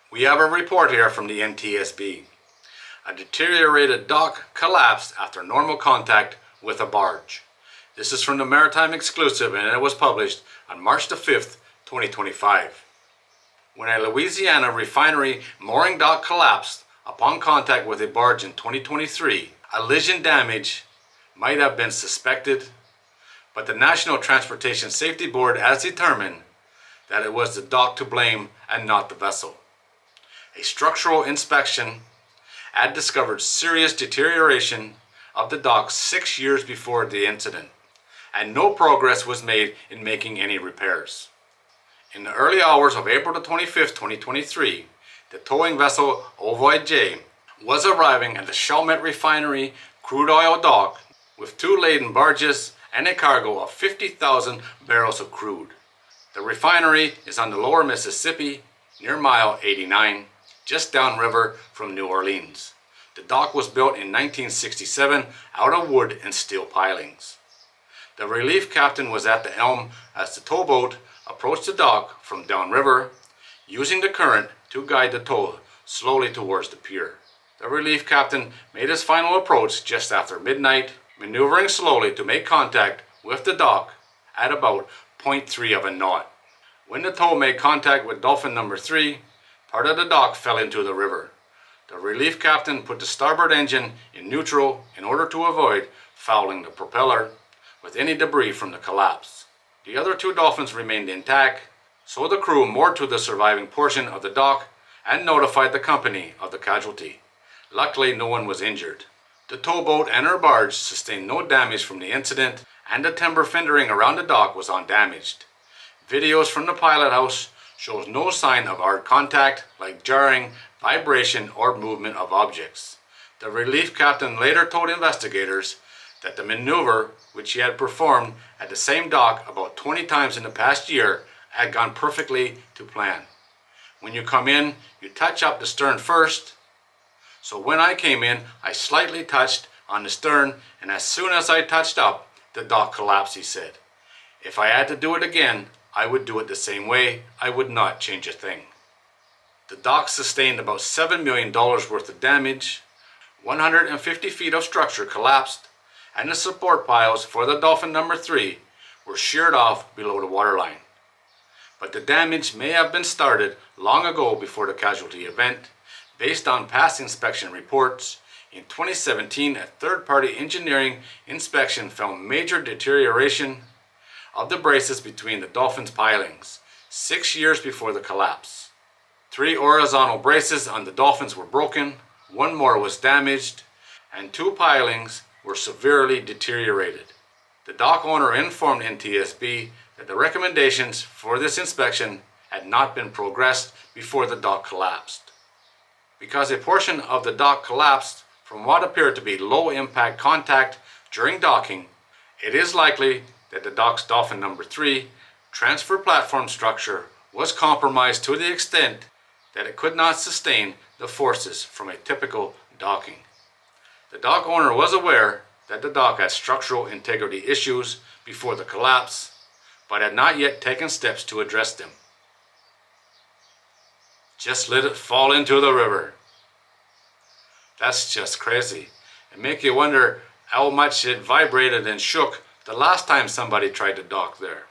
We have a report here from the NTSB. A deteriorated dock collapsed after normal contact with a barge. This is from the Maritime Exclusive and it was published on March the 5th, 2025. When a Louisiana refinery mooring dock collapsed upon contact with a barge in 2023, collision damage might have been suspected, but the National Transportation Safety Board has determined that it was the dock to blame and not the vessel. A structural inspection had discovered serious deterioration of the dock 6 years before the incident, and no progress was made in making any repairs. In the early hours of April the 25th, 2023, the towing vessel Ovoid J was arriving at the Chalmette Refinery crude oil dock with 2 laden barges and a cargo of 50,000 barrels of crude. The refinery is on the lower Mississippi near mile 89, just downriver from New Orleans. The dock was built in 1967 out of wood and steel pilings. The relief captain was at the helm as the towboat approached the dock from downriver, using the current to guide the tow slowly towards the pier. The relief captain made his final approach just after midnight, maneuvering slowly to make contact with the dock at about 0.3 of a knot. When the tow made contact with Dolphin number 3, part of the dock fell into the river. The relief captain put the starboard engine in neutral in order to avoid fouling the propeller with any debris from the collapse. The other 2 dolphins remained intact, so the crew moored to the surviving portion of the dock and notified the company of the casualty. Luckily, no one was injured. The towboat and her barge sustained no damage from the incident, and the timber fendering around the dock was undamaged. Videos from the pilot house shows no sign of hard contact like jarring, vibration, or movement of objects. The relief captain later told investigators that the maneuver, which he had performed at the same dock about 20 times in the past year, had gone perfectly to plan. When you come in, you touch up the stern first. So when I came in, I slightly touched on the stern, and as soon as I touched up, the dock collapsed, he said. If I had to do it again, I would do it the same way. I would not change a thing. The dock sustained about $7 million worth of damage. 150 feet of structure collapsed, and the support piles for the Dolphin number 3 were sheared off below the waterline. But the damage may have been started long ago before the casualty event. Based on past inspection reports, in 2017 a third-party engineering inspection found major deterioration of the braces between the Dolphin's pilings 6 years before the collapse. 3 horizontal braces on the Dolphins were broken, 1 more was damaged, and 2 pilings were severely deteriorated. The dock owner informed NTSB that the recommendations for this inspection had not been progressed before the dock collapsed. Because a portion of the dock collapsed from what appeared to be low impact contact during docking, it is likely that the dock's Dolphin number 3 transfer platform structure was compromised to the extent that it could not sustain the forces from a typical docking. The dock owner was aware that the dock had structural integrity issues before the collapse, but had not yet taken steps to address them. Just let it fall into the river. That's just crazy. It makes you wonder how much it vibrated and shook the last time somebody tried to dock there.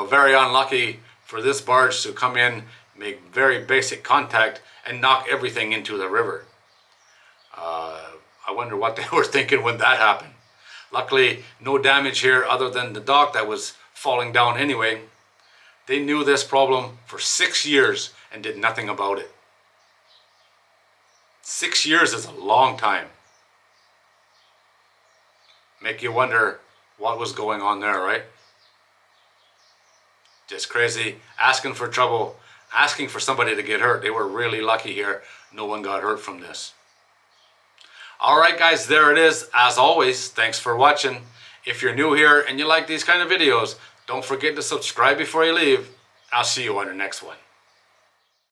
Very unlucky for this barge to come in, make very basic contact, and knock everything into the river. I wonder what they were thinking when that happened. Luckily, no damage here other than the dock that was falling down anyway. They knew this problem for 6 years and did nothing about it. 6 years is a long time. Make you wonder what was going on there, right? Just crazy, asking for trouble, asking for somebody to get hurt. They were really lucky here. No one got hurt from this. Alright guys, there it is. As always, thanks for watching. If you're new here and you like these kind of videos, don't forget to subscribe before you leave. I'll see you on the next one.